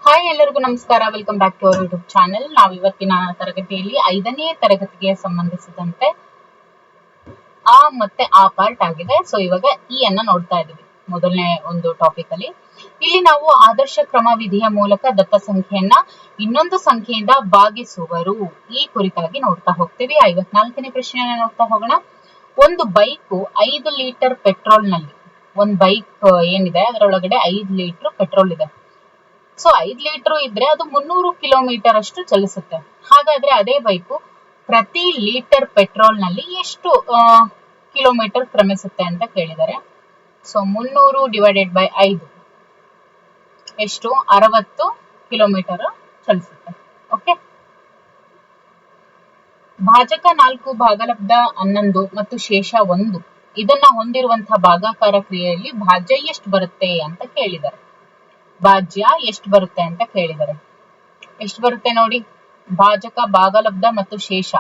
Hi, ಎಲ್ಲರಿಗೂ ನಮಸ್ಕಾರ. Welcome back to our YouTube channel. ನಾವು ಇವತ್ತಿನ ತರಗತಿಯಲ್ಲಿ 5ನೇ ತರಗತಿಗೆ ಸಂಬಂಧಿಸಿದಂತೆ ಆ ಮತ್ತೆ ಆ ಪಾರ್ಟ್ ಆಗಿದೆ. ಸೊ ಇವಾಗ ಈ ಅನ್ನ ನೋಡ್ತಾ ಇದೀವಿ ಮೊದಲನೇ ಒಂದು ಟಾಪಿಕ್ ಅಲ್ಲಿ. ಇಲ್ಲಿ ನಾವು ಆದರ್ಶ ಕ್ರಮ ವಿಧಿಯ ಮೂಲಕ ದತ್ತ ಸಂಖ್ಯೆಯನ್ನ ಇನ್ನೊಂದು ಸಂಖ್ಯೆಯಿಂದ ಭಾಗಿಸುವರು ಈ ಕುರಿತಾಗಿ ನೋಡ್ತಾ ಹೋಗ್ತೀವಿ. 54ನೇ ಪ್ರಶ್ನೆಯನ್ನ ನೋಡ್ತಾ ಹೋಗೋಣ. ಒಂದು ಬೈಕ್ 5 ಲೀಟರ್ ಪೆಟ್ರೋಲ್ ನಲ್ಲಿ, ಒಂದು ಬೈಕ್ ಏನಿದೆ ಅದರೊಳಗಡೆ 5 ಲೀಟರ್ ಪೆಟ್ರೋಲ್ ಇದೆ. ಸೊ 5 ಲೀಟರ್ ಇದ್ರೆ ಅದು 300 ಕಿಲೋಮೀಟರ್ ಅಷ್ಟು ಚಲಿಸುತ್ತೆ. ಹಾಗಾದ್ರೆ ಅದೇ ಬೈಕು ಪ್ರತಿ ಲೀಟರ್ ಪೆಟ್ರೋಲ್ ನಲ್ಲಿ ಎಷ್ಟು ಕಿಲೋಮೀಟರ್ ಕ್ರಮಿಸುತ್ತೆ ಅಂತ ಕೇಳಿದ್ದಾರೆ. ಸೊ 300 ಡಿವೈಡೆಡ್ ಬೈ 5 ಎಷ್ಟು? 60 ಕಿಲೋಮೀಟರ್ ಚಲಿಸುತ್ತೆ. ಓಕೆ. ಭಾಜಕ 4, ಭಾಗಲಬ್ಧ 11 ಮತ್ತು ಶೇಷ 1 ಇದನ್ನ ಹೊಂದಿರುವಂತಹ ಭಾಗಾಕಾರ ಕ್ರಿಯೆಯಲ್ಲಿ ಭಾಜ್ಯ ಎಷ್ಟು ಬರುತ್ತೆ ಅಂತ ಕೇಳಿದ್ದಾರೆ. ಭಾಜ್ಯ ಎಷ್ಟು ಬರುತ್ತೆ ಅಂತ ಕೇಳಿದ್ದಾರೆ. ಎಷ್ಟು ಬರುತ್ತೆ ನೋಡಿ. ಭಾಜಕ, ಭಾಗಲಬ್ಧ ಮತ್ತು ಶೇಷ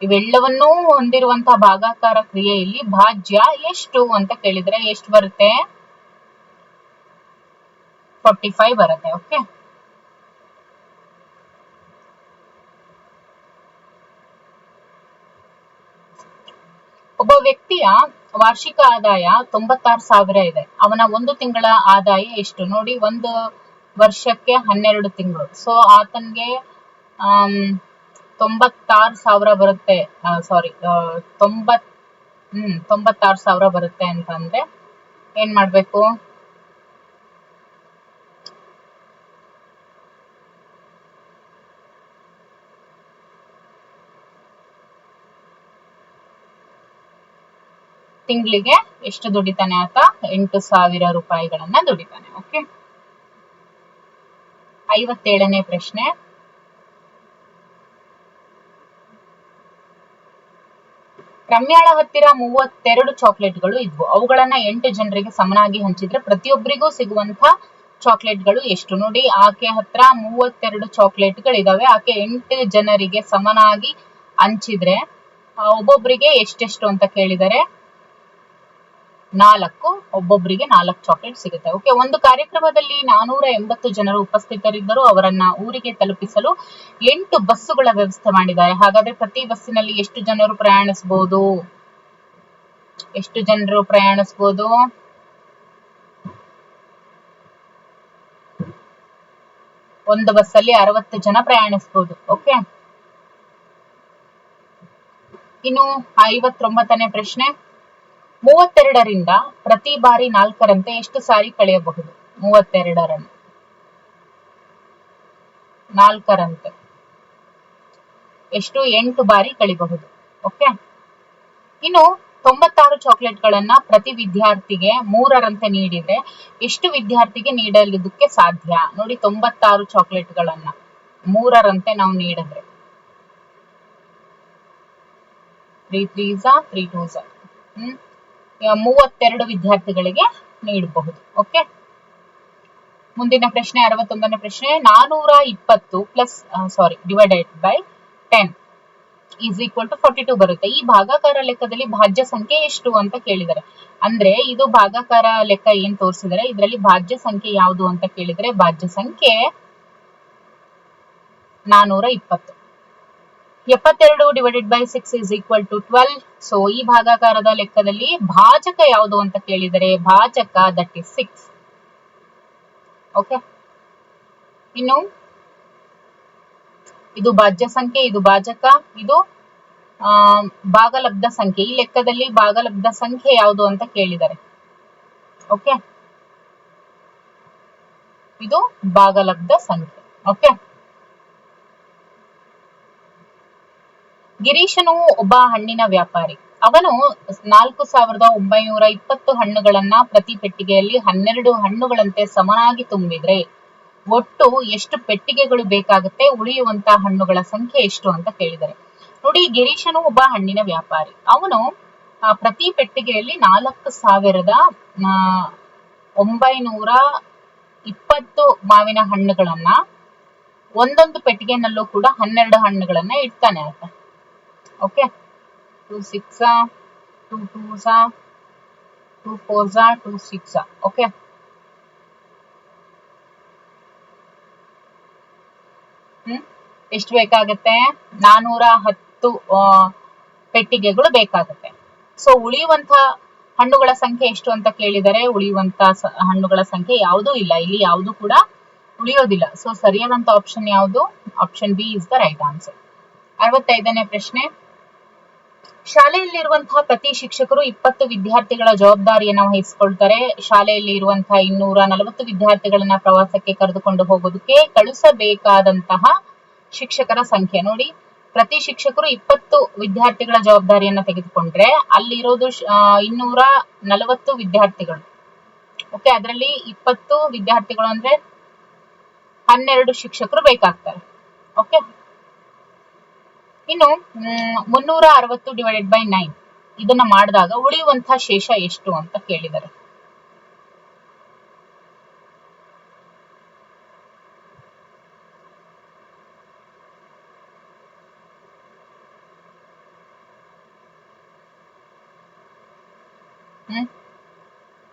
ಇವೆಲ್ಲವನ್ನೂ ಹೊಂದಿರುವಂತಹ ಭಾಗಾಕಾರ ಕ್ರಿಯೆಯಲ್ಲಿ ಭಾಜ್ಯ ಎಷ್ಟು ಅಂತ ಕೇಳಿದ್ರೆ ಎಷ್ಟು ಬರುತ್ತೆ? 45 ಬರುತ್ತೆ. ಓಕೆ. ಒಬ್ಬ ವ್ಯಕ್ತಿಯ ವಾರ್ಷಿಕ ಆದಾಯ 96,000 ಇದೆ. ಅವನ ಒಂದು ತಿಂಗಳ ಆದಾಯ ಎಷ್ಟು? ನೋಡಿ, ಒಂದು ವರ್ಷಕ್ಕೆ 12 ತಿಂಗಳು. ಸೊ ಆತನ್ಗೆ 96,000 ಬರುತ್ತೆ. ಸಾರಿ 96,000 ಬರುತ್ತೆ ಅಂತಂದ್ರೆ ಏನ್ ಮಾಡ್ಬೇಕು? ತಿಂಗಳಿಗೆ ಎಷ್ಟು ದುಡಿತಾನೆ ಆತ? 8,000 ರೂಪಾಯಿಗಳನ್ನ ದುಡಿತಾನೆ. ಓಕೆ. 57ನೇ ಪ್ರಶ್ನೆ. ರಮ್ಯಾಳ ಹತ್ತಿರ 32 ಚಾಕ್ಲೇಟ್ಗಳು ಇದ್ವು. ಅವುಗಳನ್ನ 8 ಜನರಿಗೆ ಸಮನಾಗಿ ಹಂಚಿದ್ರೆ ಪ್ರತಿಯೊಬ್ಬರಿಗೂ ಸಿಗುವಂತ ಚಾಕ್ಲೇಟ್ಗಳು ಎಷ್ಟು? ನೋಡಿ, ಆಕೆ ಹತ್ರ 32 ಚಾಕ್ಲೇಟ್ಗಳಿದಾವೆ. ಆಕೆ 8 ಜನರಿಗೆ ಸಮನಾಗಿ ಹಂಚಿದ್ರೆ ಒಬ್ಬೊಬ್ಬರಿಗೆ ಎಷ್ಟೆಷ್ಟು ಅಂತ ಕೇಳಿದರೆ 4. ಒಬ್ಬೊಬ್ಬರಿಗೆ 4 ಚಾಕ್ಲೇಟ್ ಸಿಗುತ್ತೆ. ಓಕೆ. ಒಂದು ಕಾರ್ಯಕ್ರಮದಲ್ಲಿ 480 ಜನರು ಉಪಸ್ಥಿತರಿದ್ದರು. ಅವರನ್ನ ಊರಿಗೆ ತಲುಪಿಸಲು 8 ಬಸ್ಸುಗಳ ವ್ಯವಸ್ಥೆ ಮಾಡಿದ್ದಾರೆ. ಹಾಗಾದ್ರೆ ಪ್ರತಿ ಬಸ್ಸಿನಲ್ಲಿ ಎಷ್ಟು ಜನರು ಪ್ರಯಾಣಿಸಬಹುದು? ಎಷ್ಟು ಜನರು ಪ್ರಯಾಣಿಸಬಹುದು? ಒಂದು ಬಸ್ಸಲ್ಲಿ 60 ಜನ ಪ್ರಯಾಣಿಸಬಹುದು. ಓಕೆ. ಇನ್ನು 59ನೇ ಪ್ರಶ್ನೆ. 32ರಿಂದ ಪ್ರತಿ ಬಾರಿ 4ರಂತೆ ಎಷ್ಟು ಸಾರಿ ಕಳೆಯಬಹುದು? 32ರನ್ನು 4ರಂತೆ ಎಷ್ಟು? 8 ಬಾರಿ ಕಳಿಬಹುದು. ಓಕೆ. ಇನ್ನು 96 ಚಾಕ್ಲೇಟ್ಗಳನ್ನ ಪ್ರತಿ ವಿದ್ಯಾರ್ಥಿಗೆ 3ರಂತೆ ನೀಡಿದ್ರೆ ಎಷ್ಟು ವಿದ್ಯಾರ್ಥಿಗೆ ನೀಡಲಿದ್ದಕ್ಕೆ ಸಾಧ್ಯ? ನೋಡಿ, 96 ಚಾಕ್ಲೇಟ್ಗಳನ್ನ 3ರಂತೆ ನಾವು ನೀಡಿದ್ರೆ 3 3s 3 2s 32 ವಿದ್ಯಾರ್ಥಿಗಳಿಗೆ ನೀಡಬಹುದು. ಓಕೆ. ಮುಂದಿನ ಪ್ರಶ್ನೆ 61ನೇ ಪ್ರಶ್ನೆ. 420 plus divided by 10 is equal to 42 ಬರುತ್ತೆ. ಈ ಭಾಗಾಕಾರ ಲೆಕ್ಕದಲ್ಲಿ ಭಾಜ್ಯ ಸಂಖ್ಯೆ ಎಷ್ಟು ಅಂತ ಕೇಳಿದರೆ, ಅಂದ್ರೆ ಇದು ಭಾಗಾಕಾರ ಲೆಕ್ಕ ಏನ್ ತೋರಿಸಿದರೆ ಇದರಲ್ಲಿ ಭಾಜ್ಯ ಸಂಖ್ಯೆ ಯಾವುದು ಅಂತ ಕೇಳಿದ್ರೆ ಭಾಜ್ಯ ಸಂಖ್ಯೆ 420. 72 divided by 6 is equal to 12. So ಈ ಭಾಗಾಕಾರದ ಲೆಕ್ಕದಲ್ಲಿ ಭಾಜಕ ಯಾವುದು ಅಂತ ಕೇಳಿದರೆ ಭಾಜಕ ದಟ್ ಇಸ್ 6. ಓಕೆ. ಇನ್ನು ಇದು ಭಾಜ್ಯ ಸಂಖ್ಯೆ, ಇದು ಭಾಜಕ, ಇದು ಭಾಗಲಬ್ಧ ಸಂಖ್ಯೆ. ಈ ಲೆಕ್ಕದಲ್ಲಿ ಭಾಗಲಬ್ಧ ಸಂಖ್ಯೆ ಯಾವುದು ಅಂತ ಕೇಳಿದರೆ ಓಕೆ, ಇದು ಭಾಗಲಬ್ಧ ಸಂಖ್ಯೆ. ಓಕೆ. ಗಿರೀಶನು ಒಬ್ಬ ಹಣ್ಣಿನ ವ್ಯಾಪಾರಿ. ಅವನು 4,920 ಹಣ್ಣುಗಳನ್ನ ಪ್ರತಿ ಪೆಟ್ಟಿಗೆಯಲ್ಲಿ 12 ಹಣ್ಣುಗಳಂತೆ ಸಮನಾಗಿ ತುಂಬಿದ್ರೆ ಒಟ್ಟು ಎಷ್ಟು ಪೆಟ್ಟಿಗೆಗಳು ಬೇಕಾಗುತ್ತೆ? ಉಳಿಯುವಂತಹ ಹಣ್ಣುಗಳ ಸಂಖ್ಯೆ ಎಷ್ಟು ಅಂತ ಕೇಳಿದರೆ, ನೋಡಿ, ಗಿರೀಶನು ಒಬ್ಬ ಹಣ್ಣಿನ ವ್ಯಾಪಾರಿ. ಅವನು ಪ್ರತಿ ಪೆಟ್ಟಿಗೆಯಲ್ಲಿ 4,920 ಮಾವಿನ ಹಣ್ಣುಗಳನ್ನ ಒಂದೊಂದು ಪೆಟ್ಟಿಗೆನಲ್ಲೂ ಕೂಡ 12 ಹಣ್ಣುಗಳನ್ನ ಇಡ್ತಾನೆ ಆತ. ಓಕೆ. 2 6 2 2s 2 4s 2 6. ಓಕೆ. ಎಷ್ಟು ಬೇಕಾಗುತ್ತೆ? 410 ಪೆಟ್ಟಿಗೆಗಳು ಬೇಕಾಗುತ್ತೆ. ಸೊ ಉಳಿಯುವಂತ ಹಣ್ಣುಗಳ ಸಂಖ್ಯೆ ಎಷ್ಟು ಅಂತ ಕೇಳಿದರೆ ಉಳಿಯುವಂತ ಹಣ್ಣುಗಳ ಸಂಖ್ಯೆ ಯಾವುದೂ ಇಲ್ಲ, ಇಲ್ಲಿ ಯಾವುದು ಕೂಡ ಉಳಿಯೋದಿಲ್ಲ. ಸೊ ಸರಿಯಾದಂತ ಆಪ್ಷನ್ ಯಾವುದು? Option B is the right answer. 65ನೇ ಪ್ರಶ್ನೆ, ಶಾಲೆಯಲ್ಲಿರುವಂತಹ ಪ್ರತಿ ಶಿಕ್ಷಕರು 20 ವಿದ್ಯಾರ್ಥಿಗಳ ಜವಾಬ್ದಾರಿಯನ್ನು ವಹಿಸಿಕೊಳ್ತಾರೆ. ಶಾಲೆಯಲ್ಲಿ ಇರುವಂತಹ 240 ವಿದ್ಯಾರ್ಥಿಗಳನ್ನ ಪ್ರವಾಸಕ್ಕೆ ಕರೆದುಕೊಂಡು ಹೋಗೋದಕ್ಕೆ ಕಳಿಸಬೇಕಾದಂತಹ ಶಿಕ್ಷಕರ ಸಂಖ್ಯೆ ನೋಡಿ. ಪ್ರತಿ ಶಿಕ್ಷಕರು 20 ವಿದ್ಯಾರ್ಥಿಗಳ ಜವಾಬ್ದಾರಿಯನ್ನ ತೆಗೆದುಕೊಂಡ್ರೆ ಅಲ್ಲಿರೋದು 240 ವಿದ್ಯಾರ್ಥಿಗಳು. ಓಕೆ, ಅದರಲ್ಲಿ 20 ವಿದ್ಯಾರ್ಥಿಗಳು ಅಂದ್ರೆ 12 ಶಿಕ್ಷಕರು ಬೇಕಾಗ್ತಾರೆ. ಓಕೆ, ಇನ್ನು 360 ಡಿವೈಡೆಡ್ ಬೈ 9 ಇದನ್ನ ಮಾಡಿದಾಗ ಉಳಿಯುವಂತಹ ಶೇಷ ಎಷ್ಟು ಅಂತ ಕೇಳಿದ್ದಾರೆ.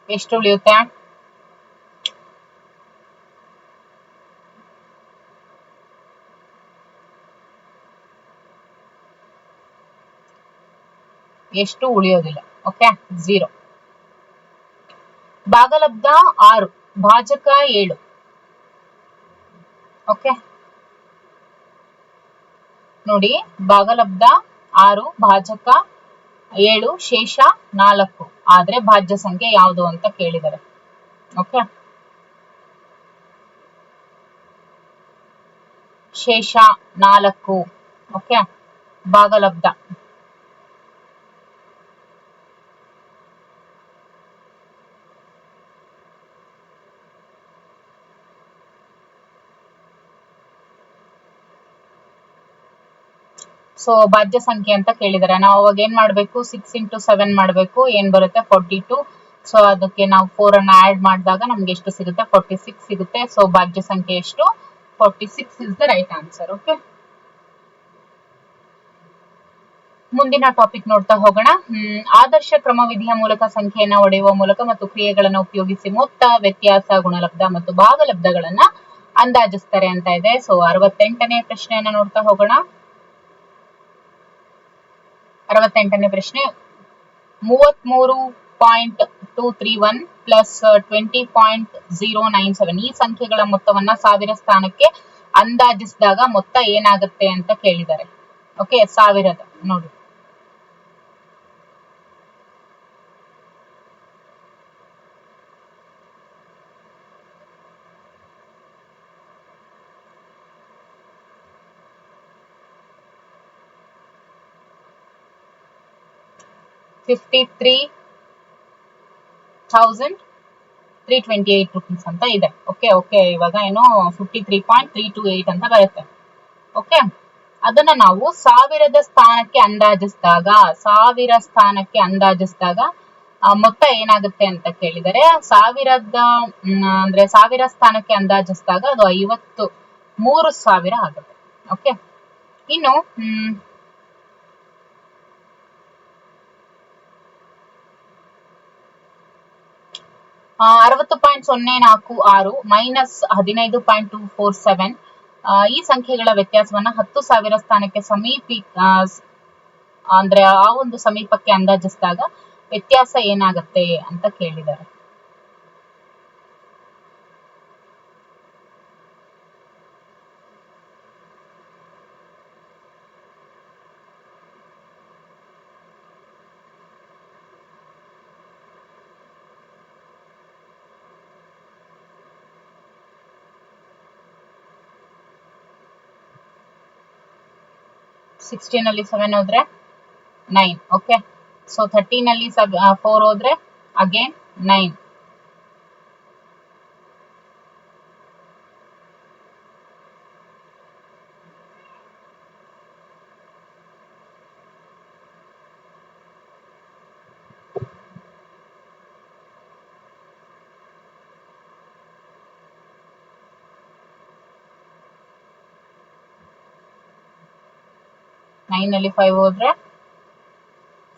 ಎಷ್ಟು ಉಳಿಯುತ್ತೆ? ಎಷ್ಟು ಉಳಿಯೋದಿಲ್ಲ. ಓಕೆ, 0. ಭಾಗಲಬ್ಧ 6, ಭಾಜಕ 7. ಓಕೆ ನೋಡಿ, ಭಾಗಲಬ್ಧ 6, ಭಾಜಕ 7, ಶೇಷ 4. ಆದ್ರೆ ಭಾಜ್ಯ ಸಂಖ್ಯೆ ಯಾವುದು ಅಂತ ಕೇಳಿದ್ದಾರೆ. ಓಕೆ, ಶೇಷ 4. ಓಕೆ, ಭಾಗಲಬ್ಧ. ಸೊ ಭಾಜ್ಯ ಸಂಖ್ಯೆ ಅಂತ ಕೇಳಿದಾರೆ. ನಾವು ಅವಾಗ ಏನ್ ಮಾಡ್ಬೇಕು? 6 into 7 ಮಾಡ್ಬೇಕು. ಏನ್ ಬರುತ್ತೆ? 42. ಸೊ ಅದಕ್ಕೆ ನಾವು 4 ಅನ್ನ ಆಡ್ ಮಾಡಿದಾಗ ನಮ್ಗೆ ಎಷ್ಟು ಸಿಗುತ್ತೆ? 46 ಸಿಗುತ್ತೆ. ಸೊ ಭಾಜ್ಯ ಸಂಖ್ಯೆ ಎಷ್ಟು? 46 is the right answer. Okay, ಮುಂದಿನ ಟಾಪಿಕ್ ನೋಡ್ತಾ ಹೋಗೋಣ. ಆದರ್ಶ ಕ್ರಮವಿಧಿಯ ಮೂಲಕ ಸಂಖ್ಯೆಯನ್ನ ಒಡೆಯುವ ಮೂಲಕ ಮತ್ತು ಕ್ರಿಯೆಗಳನ್ನು ಉಪಯೋಗಿಸಿ ಮೊತ್ತ, ವ್ಯತ್ಯಾಸ, ಗುಣಲಬ್ಧ ಮತ್ತು ಭಾಗಲಬ್ಧಗಳನ್ನ ಅಂದಾಜಿಸ್ತಾರೆ ಅಂತ ಇದೆ. ಸೊ 68ನೇ ಪ್ರಶ್ನೆಯನ್ನ ನೋಡ್ತಾ ಹೋಗೋಣ. 68ನೇ ಪ್ರಶ್ನೆ, 33.231 ಪ್ಲಸ್ 20.097 ಈ ಸಂಖ್ಯೆಗಳ ಮೊತ್ತವನ್ನ 1000 ಸ್ಥಾನಕ್ಕೆ ಅಂದಾಜಿಸಿದಾಗ ಮೊತ್ತ ಏನಾಗುತ್ತೆ ಅಂತ ಕೇಳಿದ್ದಾರೆ. ಓಕೆ, 1000 ನೋಡಿ. ₹53,328 ಅಂತ ಇದೆ. ಓಕೆ, ಇವಾಗ ಏನೋ 53.328 ಅಂತ ಬರುತ್ತೆ. ಓಕೆ, ಅದನ್ನ ನಾವು 1000 ಸ್ಥಾನಕ್ಕೆ ಅಂದಾಜಿಸಿದಾಗ ಮೊತ್ತ ಏನಾಗುತ್ತೆ ಅಂತ ಕೇಳಿದರೆ 1000 ಸ್ಥಾನಕ್ಕೆ ಅಂದಾಜಿಸಿದಾಗ ಅದು 53,000 ಆಗುತ್ತೆ. ಓಕೆ, ಇನ್ನು 60.046 ಮೈನಸ್ 15.247 ಈ ಸಂಖ್ಯೆಗಳ ವ್ಯತ್ಯಾಸವನ್ನ 10,000 ಸ್ಥಾನಕ್ಕೆ ಅಂದ್ರೆ ಆ ಒಂದು ಸಮೀಪಕ್ಕೆ ಅಂದಾಜಿಸಿದಾಗ ವ್ಯತ್ಯಾಸ ಏನಾಗುತ್ತೆ ಅಂತ ಕೇಳಿದ್ದಾರೆ. ಸಿಕ್ಸ್ಟೀನ್ ಅಲ್ಲಿ 7 ಹೋದ್ರೆ 9. ಓಕೆ, ಸೊ 13 ಅಲ್ಲಿ 4 ಹೋದ್ರೆ ಅಗೇನ್ 9. ನೈನ್ ಅಲ್ಲಿ 5 ಹೋದ್ರೆ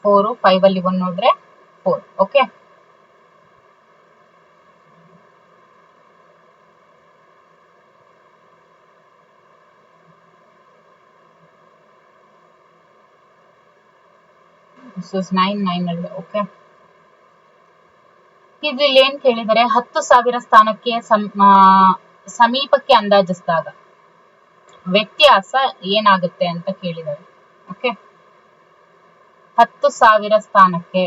4, 5 ಅಲ್ಲಿ 1 ಹೋದ್ರೆ 4. Okay, this is 9 okay. ಇಲ್ಲಿ ಏನ್ ಕೇಳಿದರೆ 10,000 ಸ್ಥಾನಕ್ಕೆ ಸಮೀಪಕ್ಕೆ ಅಂದಾಜಿಸಿದಾಗ ವ್ಯತ್ಯಾಸ ಏನಾಗುತ್ತೆ ಅಂತ ಕೇಳಿದ್ದಾರೆ. ಓಕೆ, 10,000 ಸ್ಥಾನಕ್ಕೆ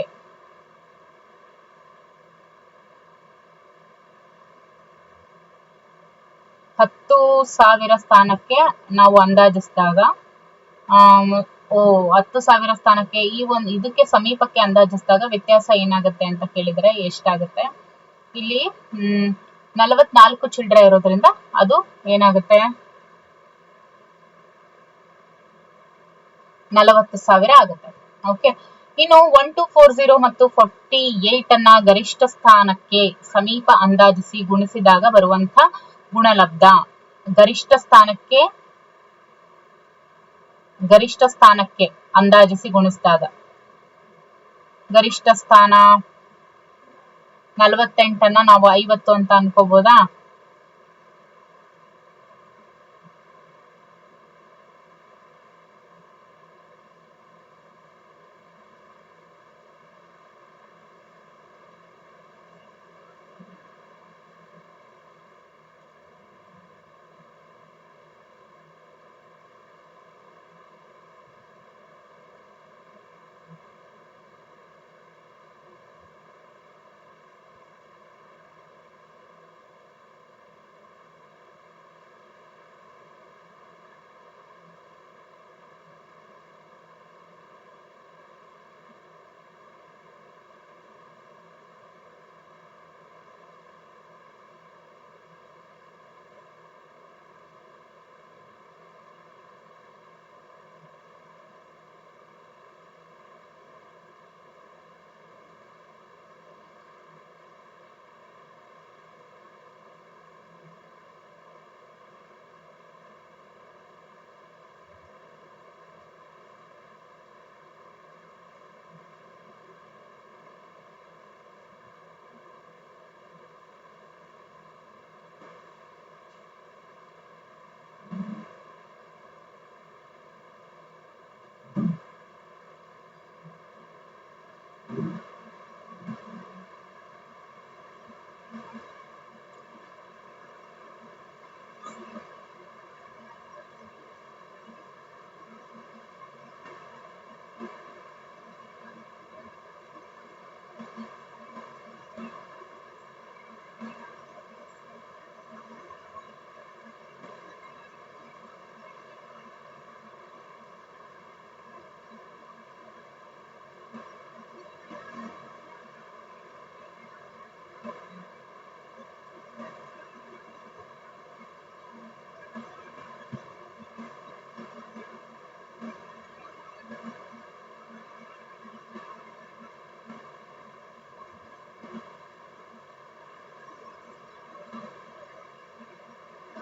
10,000 ಸ್ಥಾನಕ್ಕೆ ನಾವು ಅಂದಾಜಿಸಿದಾಗ 10,000 ಸ್ಥಾನಕ್ಕೆ ಇದಕ್ಕೆ ಸಮೀಪಕ್ಕೆ ಅಂದಾಜಿಸಿದಾಗ ವ್ಯತ್ಯಾಸ ಏನಾಗುತ್ತೆ ಅಂತ ಕೇಳಿದರೆ ಎಷ್ಟಾಗುತ್ತೆ. ಇಲ್ಲಿ 44 ಚಿಲ್ಡ್ರೆ ಇರೋದ್ರಿಂದ ಅದು ಏನಾಗುತ್ತೆ 40,000 ಆಗುತ್ತೆ. ಓಕೆ, ಇನ್ನು 1240 ಮತ್ತು 48 ಅನ್ನ ಗರಿಷ್ಠ ಸ್ಥಾನಕ್ಕೆ ಸಮೀಪ ಅಂದಾಜಿಸಿ ಗುಣಿಸಿದಾಗ ಬರುವಂತ ಗುಣಲಬ್ಧ. ಗರಿಷ್ಠ ಸ್ಥಾನಕ್ಕೆ ಅಂದಾಜಿಸಿ ಗುಣಿಸಿದಾಗ ಗರಿಷ್ಠ ಸ್ಥಾನ 48 ನಾವು 50 ಅಂತ ಅನ್ಕೋಬಹುದಾ?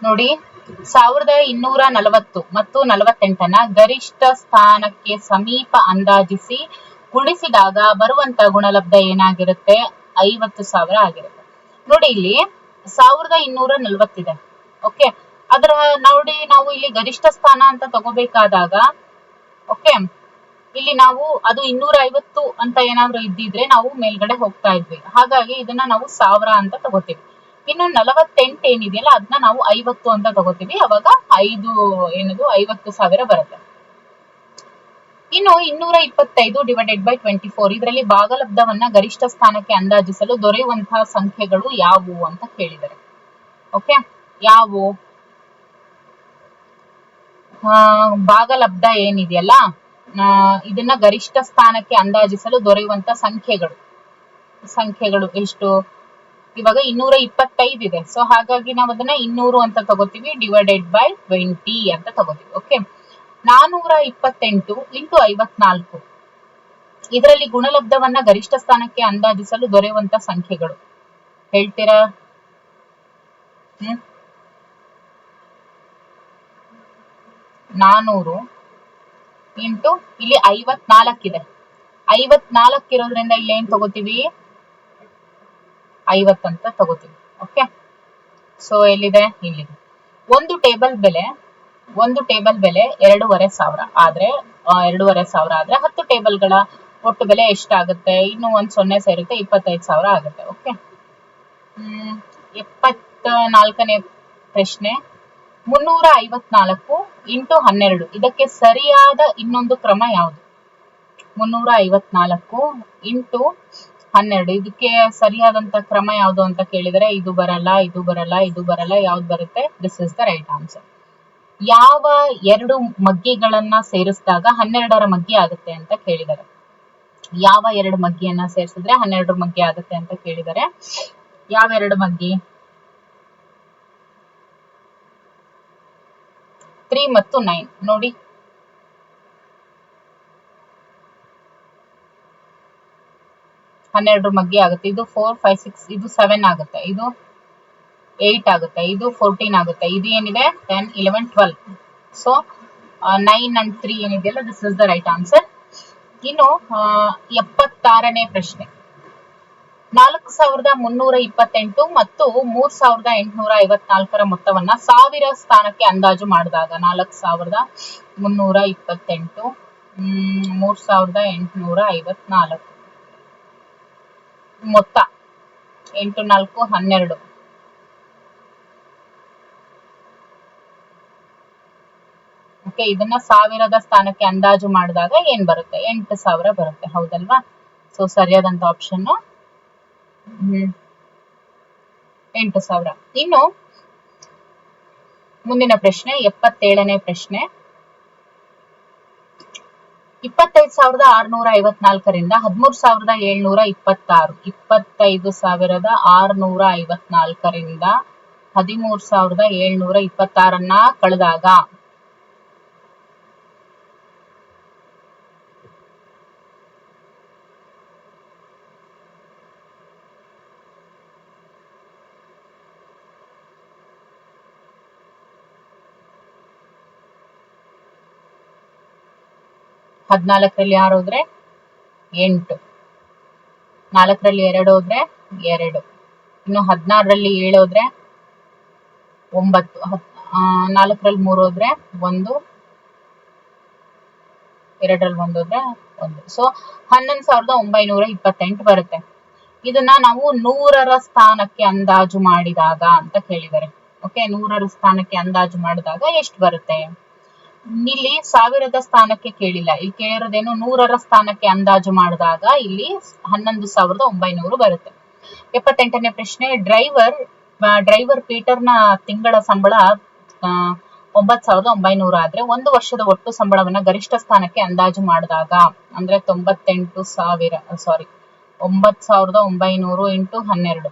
ನೋಡಿ, 1240 ಮತ್ತು 48 ಗರಿಷ್ಠ ಸ್ಥಾನಕ್ಕೆ ಸಮೀಪ ಅಂದಾಜಿಸಿ ಗುಣಿಸಿದಾಗ ಬರುವಂತ ಗುಣಲಬ್ಧ ಏನಾಗಿರುತ್ತೆ? 50,000 ಆಗಿರುತ್ತೆ. ನೋಡಿ, ಇಲ್ಲಿ 1240 ಇದೆ. ಓಕೆ, ಅದರ ನೋಡಿ, ನಾವು ಇಲ್ಲಿ ಗರಿಷ್ಠ ಸ್ಥಾನ ಅಂತ ತಗೋಬೇಕಾದಾಗ ಓಕೆ, ಇಲ್ಲಿ ನಾವು ಅದು 250 ಅಂತ ಏನಾದ್ರು ಇದ್ದಿದ್ರೆ ನಾವು ಮೇಲ್ಗಡೆ ಹೋಗ್ತಾ ಇದ್ವಿ. ಹಾಗಾಗಿ ಇದನ್ನ ನಾವು 1000 ಅಂತ ತಗೋತೀವಿ. ಇನ್ನು 48 ಏನಿದೆಯಲ್ಲ ಅದನ್ನ ನಾವು 50 ಅಂತ ತಗೋತೀವಿ. ಅವಾಗ 50,000 ಬರುತ್ತೆ. ಇನ್ನು 225 ಡಿವೈಡೆಡ್ ಬೈ 24 ಇದರಲ್ಲಿ ಭಾಗಲಬ್ಧವನ್ನ ಗರಿಷ್ಠ ಸ್ಥಾನಕ್ಕೆ ಅಂದಾಜಿಸಲು ದೊರೆಯುವಂತಹ ಸಂಖ್ಯೆಗಳು ಯಾವುವು ಅಂತ ಕೇಳಿದ್ದಾರೆ. ಓಕೆ, ಯಾವುವು ಭಾಗಲಬ್ಧ ಏನಿದೆಯಲ್ಲ ಇದನ್ನ ಗರಿಷ್ಠ ಸ್ಥಾನಕ್ಕೆ ಅಂದಾಜಿಸಲು ದೊರೆಯುವಂತ ಸಂಖ್ಯೆಗಳು ಎಷ್ಟು? ಇವಾಗ 225 ಇದೆ. ಸೊ ಹಾಗಾಗಿ ನಾವು ಅದನ್ನ 200 ಅಂತ ತಗೋತೀವಿ, ಡಿವೈಡೆಡ್ ಬೈ 20 ಅಂತ ತಗೋತೀವಿ. ಓಕೆ, 428 ಇಂಟು 54 ಇದರಲ್ಲಿ ಗುಣಲಬ್ಧವನ್ನ ಗರಿಷ್ಠ ಸ್ಥಾನಕ್ಕೆ ಅಂದಾಜಿಸಲು ದೊರೆಯುವಂತ ಸಂಖ್ಯೆಗಳು ಹೇಳ್ತೀರಾ? 400 ಇಂಟು ಇಲ್ಲಿ 54 ಇದೆ. 54 ಇರೋದ್ರಿಂದ ಇಲ್ಲಿ ಏನ್ ತಗೋತೀವಿ? 50 ಅಂತ ತಗೋತೀವಿ. ಓಕೆ, ಸೊ ಎಲ್ಲಿದೆ? ಇಲ್ಲಿದೆ. ಒಂದು ಟೇಬಲ್ ಬೆಲೆ 2,500 ಆದ್ರೆ 2,500 ಆದ್ರೆ 10 ಟೇಬಲ್ಗಳ ಒಟ್ಟು ಬೆಲೆ ಎಷ್ಟಾಗುತ್ತೆ? ಇನ್ನು ಒಂದು 0 ಸೇರುತ್ತೆ, 25,000 ಆಗುತ್ತೆ. ಓಕೆ. 74ನೇ ಪ್ರಶ್ನೆ, 354 ಇಂಟು 12 ಇದಕ್ಕೆ ಸರಿಯಾದ ಇನ್ನೊಂದು ಕ್ರಮ ಯಾವುದು? 354 ಇಂಟು 12 ಇದಕ್ಕೆ ಸರಿಯಾದಂತ ಕ್ರಮ ಯಾವುದು ಅಂತ ಕೇಳಿದರೆ ಇದು ಬರಲ್ಲ, ಇದು ಬರಲ್ಲ, ಇದು ಬರಲ್ಲ, ಯಾವ್ದು ಬರುತ್ತೆ? This is the right answer. ಯಾವ ಎರಡು ಮಗ್ಗಿಗಳನ್ನ ಸೇರಿಸಿದಾಗ 12ರ ಮಗ್ಗಿ ಆಗುತ್ತೆ ಅಂತ ಕೇಳಿದರೆ, ಯಾವ ಎರಡು ಮಗ್ಗಿಯನ್ನ ಸೇರಿಸಿದ್ರೆ 12 ಮಗ್ಗಿ ಆಗುತ್ತೆ ಅಂತ ಕೇಳಿದರೆ, ಯಾವ ಎರಡು ಮಗ್ಗಿ? 3 ಮತ್ತು 9 ನೋಡಿ. 12 ಮಗ್ಗಿ ಆಗುತ್ತೆ. ಇದು 4, 5, 6, ಇದು 7 ಆಗುತ್ತೆ, ಇದು 8 ಆಗುತ್ತೆ, ಇದು 14 ಆಗುತ್ತೆ, ಇದು ಏನಿದೆ 10, 11, 12. ಸೊ 9 and 3 ಏನಿದೆಯಲ್ಲ, this is the right answer. ಇನ್ನು 76ನೇ ಪ್ರಶ್ನೆ, 4,328 ಮತ್ತು 3,854ರ ಮೊತ್ತವನ್ನ 1000 ಸ್ಥಾನಕ್ಕೆ ಅಂದಾಜು ಮಾಡಿದಾಗ, 4,328 3,854 ಮೊತ್ತ 8 4 12. ಓಕೆ, ಇದನ್ನ 1000ದ ಸ್ಥಾನಕ್ಕೆ ಅಂದಾಜು ಮಾಡಿದಾಗ ಏನ್ ಬರುತ್ತೆ? 8,000 ಬರುತ್ತೆ, ಹೌದಲ್ವಾ? ಸೊ ಸರಿಯಾದಂತ ಆಪ್ಷನ್ 8,000. ಇನ್ನು ಮುಂದಿನ ಪ್ರಶ್ನೆ, 77ನೇ ಪ್ರಶ್ನೆ, 25,654ರಿಂದ 13,726, 25,654ರಿಂದ 13,726 ಕಳೆದಾಗ ಹದಿನಾಲ್ಕರಲ್ಲಿ 6 ಹೋದ್ರೆ 8, 4ರಲ್ಲಿ 2 ಹೋದ್ರೆ 2, ಇನ್ನು 16ರಲ್ಲಿ 7 ಹೋದ್ರೆ 9, 4ರಲ್ಲಿ 3 ಹೋದ್ರೆ 1, 2ರಲ್ಲಿ 1 ಹೋದ್ರೆ 1. ಸೊ 11,928 ಬರುತ್ತೆ. ಇದನ್ನ ನಾವು 100ರ ಸ್ಥಾನಕ್ಕೆ ಅಂದಾಜು ಮಾಡಿದಾಗ ಅಂತ ಕೇಳಿದ್ದಾರೆ. ಓಕೆ, 100ರ ಸ್ಥಾನಕ್ಕೆ ಅಂದಾಜು ಮಾಡಿದಾಗ ಎಷ್ಟು ಬರುತ್ತೆ? ಇಲ್ಲಿ 1000ದ ಸ್ಥಾನಕ್ಕೆ ಕೇಳಿಲ್ಲ, ಇಲ್ಲಿ ಕೇಳಿರೋದೇನು 100ರ ಸ್ಥಾನಕ್ಕೆ ಅಂದಾಜು ಮಾಡಿದಾಗ ಇಲ್ಲಿ 11,900 ಬರುತ್ತೆ. 78ನೇ ಪ್ರಶ್ನೆ, ಡ್ರೈವರ್ ಪೀಟರ್ನ ತಿಂಗಳ ಸಂಬಳ 9,900 ಆದ್ರೆ 1 ವರ್ಷದ ಒಟ್ಟು ಸಂಬಳವನ್ನ ಗರಿಷ್ಠ ಸ್ಥಾನಕ್ಕೆ ಅಂದಾಜು ಮಾಡಿದಾಗ, ಅಂದ್ರೆ 9,900 ಇಂಟು 12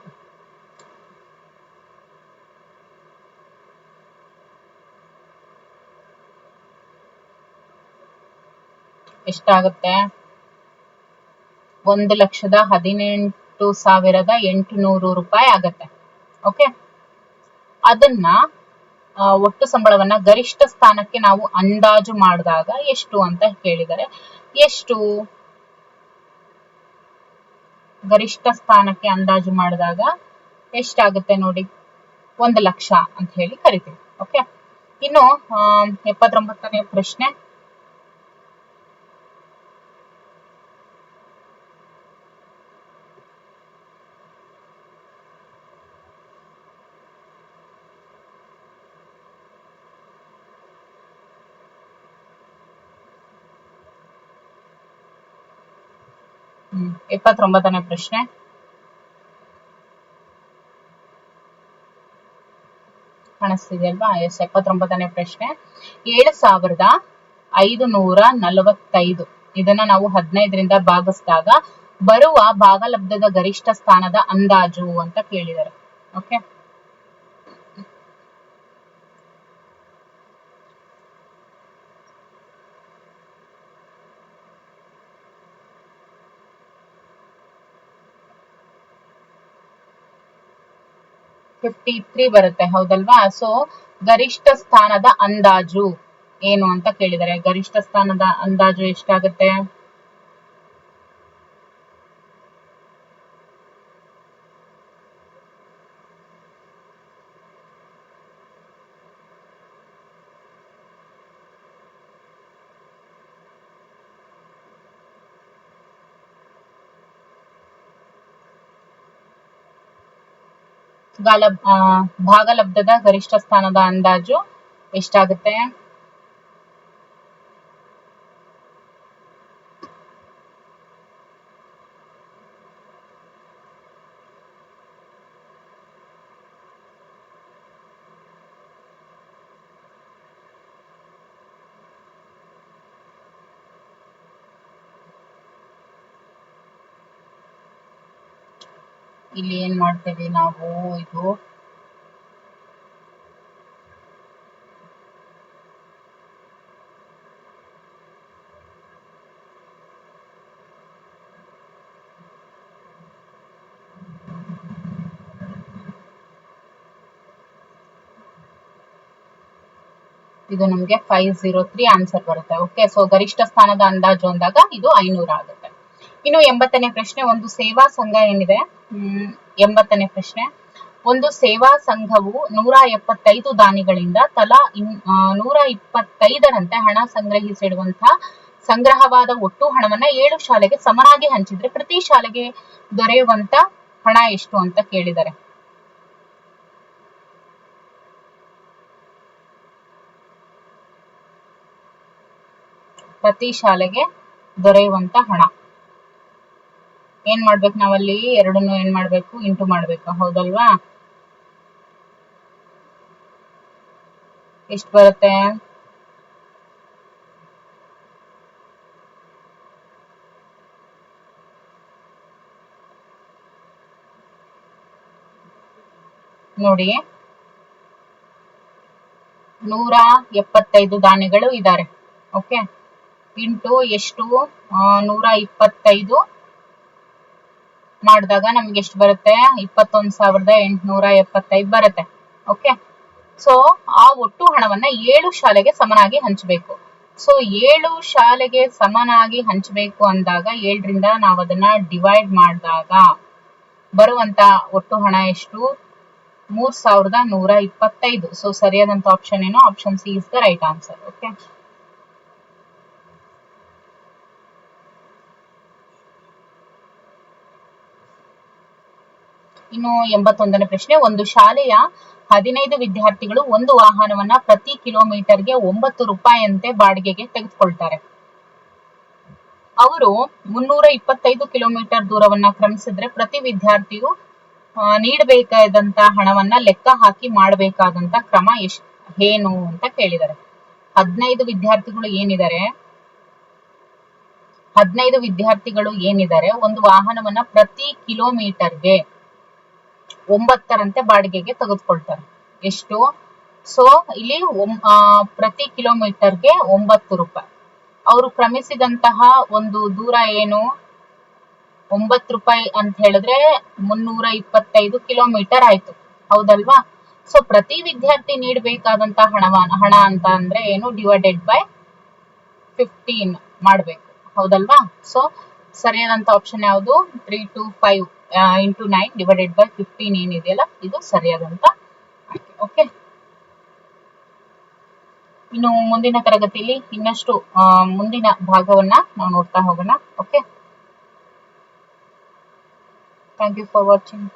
ಎಷ್ಟಾಗುತ್ತೆ? 1,18,800 ರೂಪಾಯಿ ಆಗತ್ತೆ. ಓಕೆ, ಅದನ್ನ ಒಟ್ಟು ಸಂಬಳವನ್ನ ಗರಿಷ್ಠ ಸ್ಥಾನಕ್ಕೆ ನಾವು ಅಂದಾಜು ಮಾಡಿದಾಗ ಎಷ್ಟು ಅಂತ ಕೇಳಿದರೆ, ಎಷ್ಟು ಗರಿಷ್ಠ ಸ್ಥಾನಕ್ಕೆ ಅಂದಾಜು ಮಾಡಿದಾಗ ಎಷ್ಟಾಗುತ್ತೆ ನೋಡಿ? 1,00,000 ಅಂತ ಹೇಳಿ ಕರಿತೀವಿ. ಓಕೆ, ಇನ್ನು 79ನೇ ಪ್ರಶ್ನೆ, ಪ್ರಶ್ನೆ, ಕಾಣಿಸ್ತಿದೆಯಲ್ವಾ? 79ನೇ ಪ್ರಶ್ನೆ, 7,545 ಇದನ್ನ ನಾವು 15ರಿಂದ ಭಾಗಿಸಿದಾಗ ಬರುವ ಭಾಗಲಬ್ಧದ ಗರಿಷ್ಠ ಸ್ಥಾನದ ಅಂದಾಜು ಅಂತ ಕೇಳಿದ್ದಾರೆ. ಓಕೆ, $53 ಬರುತ್ತೆ, ಹೌದಲ್ವಾ? ಸೊ ಗರಿಷ್ಠ ಸ್ಥಾನದ ಅಂದಾಜು ಏನು ಅಂತ ಕೇಳಿದರೆ, ಗರಿಷ್ಠ ಸ್ಥಾನದ ಅಂದಾಜು ಎಷ್ಟಾಗುತ್ತೆ? ಭಾಗಲಬ್ಧದ ಗರಿಷ್ಠ ಸ್ಥಾನದ ಅಂದಾಜು ಎಷ್ಟಾಗುತ್ತೆ? ಇಲ್ಲಿ ಏನ್ ಮಾಡ್ತೇವೆ ನಾವು, ಇದು ಇದು ನಮ್ಗೆ 503 ಆನ್ಸರ್ ಬರುತ್ತೆ. ಓಕೆ, ಸೊ ಗರಿಷ್ಠ ಸ್ಥಾನದ ಅಂದಾಜು ಅಂದಾಗ ಇದು 500 ಆಗುತ್ತೆ. ಇನ್ನು 80ನೇ ಪ್ರಶ್ನೆ, ಒಂದು ಸೇವಾ ಸಂಘ ಏನಿದೆ, 80ನೇ ಪ್ರಶ್ನೆ, ಒಂದು ಸೇವಾ ಸಂಘವು 175 ದಾನಿಗಳಿಂದ ತಲಾ 125ರಂತೆ ಹಣ ಸಂಗ್ರಹಿಸಿಡುವಂತಹ ಸಂಗ್ರಹವಾದ ಒಟ್ಟು ಹಣವನ್ನ 7 ಶಾಲೆಗೆ ಸಮನಾಗಿ ಹಂಚಿದ್ರೆ ಪ್ರತಿ ಶಾಲೆಗೆ ದೊರೆಯುವಂತ ಹಣ ಎಷ್ಟು ಅಂತ ಕೇಳಿದ್ದಾರೆ. ಪ್ರತಿ ಶಾಲೆಗೆ ದೊರೆಯುವಂತ ಹಣ ಏನ್ ಮಾಡ್ಬೇಕು ನಾವಲ್ಲಿ, ಎರಡನ್ನು ಏನ್ ಮಾಡ್ಬೇಕು, ಇಂಟು ಮಾಡ್ಬೇಕು, ಹೌದಲ್ವಾ? ಎಷ್ಟು ಬರುತ್ತೆ? ನೋಡಿ, 175 ದಾನಿಗಳು ಇದ್ದಾರೆ. ಓಕೆ, ಇಂಟು ಎಷ್ಟು, 125 ಮಾಡಿದಾಗ ನಮ್ಗೆ ಎಷ್ಟು ಬರುತ್ತೆ? 21,875 ಬರುತ್ತೆ. ಓಕೆ, ಸೊ ಆ ಒಟ್ಟು ಹಣವನ್ನ 7 ಶಾಲೆಗೆ ಸಮನಾಗಿ ಹಂಚಬೇಕು. ಸೊ 7 ಶಾಲೆಗೆ ಸಮನಾಗಿ ಹಂಚಬೇಕು ಅಂದಾಗ 7ರಿಂದ ನಾವು ಅದನ್ನ ಡಿವೈಡ್ ಮಾಡಿದಾಗ ಬರುವಂತ ಒಟ್ಟು ಹಣ ಎಷ್ಟು? 3,125. ಸೊ ಸರಿಯಾದಂತ ಆಪ್ಷನ್ ಏನು? Option C is the right answer. Okay, ಇನ್ನು 81ನೇ ಪ್ರಶ್ನೆ, ಒಂದು ಶಾಲೆಯ 15 ವಿದ್ಯಾರ್ಥಿಗಳು ಒಂದು ವಾಹನವನ್ನ ಪ್ರತಿ ಕಿಲೋಮೀಟರ್ಗೆ 9 ರೂಪಾಯಿಯಂತೆ ಬಾಡಿಗೆಗೆ ತೆಗೆದುಕೊಳ್ತಾರೆ. ಅವರು 325 ಕಿಲೋಮೀಟರ್ ದೂರವನ್ನ ಕ್ರಮಿಸಿದ್ರೆ ಪ್ರತಿ ವಿದ್ಯಾರ್ಥಿಯು ನೀಡಬೇಕಾದಂತ ಹಣವನ್ನ ಲೆಕ್ಕ ಹಾಕಿ ಮಾಡಬೇಕಾದಂತ ಕ್ರಮ ಏನು ಅಂತ ಕೇಳಿದ್ದಾರೆ. 15 ವಿದ್ಯಾರ್ಥಿಗಳು ಏನಿದ್ದಾರೆ ಒಂದು ವಾಹನವನ್ನ ಪ್ರತಿ ಕಿಲೋಮೀಟರ್ಗೆ 9ರಂತೆ ಬಾಡಿಗೆಗೆ ತೆಗೆದುಕೊಳ್ತಾರೆ. ಎಷ್ಟು? ಸೊ ಇಲ್ಲಿ ಪ್ರತಿ ಕಿಲೋಮೀಟರ್ಗೆ 9 ರೂಪಾಯಿ. ಅವರು ಕ್ರಮಿಸಿದಂತಹ ಒಂದು ದೂರ ಏನು? 9 ರೂಪಾಯಿ ಅಂತ ಹೇಳಿದ್ರೆ 325 ಕಿಲೋಮೀಟರ್ ಆಯ್ತು, ಹೌದಲ್ವಾ? ಸೊ ಪ್ರತಿ ವಿದ್ಯಾರ್ಥಿ ನೀಡಬೇಕಾದಂತ ಹಣ ಅಂತ ಅಂದ್ರೆ ಏನು? ಡಿವೈಡೆಡ್ ಬೈ 15 ಮಾಡ್ಬೇಕು, ಹೌದಲ್ವಾ? ಸೊ ಸರಿಯಾದಂತ ಆಪ್ಷನ್ ಯಾವುದು? 325 ಇಂಟು 9 ಡಿವೈಡೆಡ್ ಬೈ 15 ಏನಿದೆಯಲ್ಲ, ಇದು ಸರಿಯಾದಂತ. ಓಕೆ, ಇನ್ನು ಮುಂದಿನ ತರಗತಿಯಲ್ಲಿ ಇನ್ನಷ್ಟು ಮುಂದಿನ ಭಾಗವನ್ನ ನಾವು ನೋಡ್ತಾ ಹೋಗೋಣ. Okay, thank you for watching.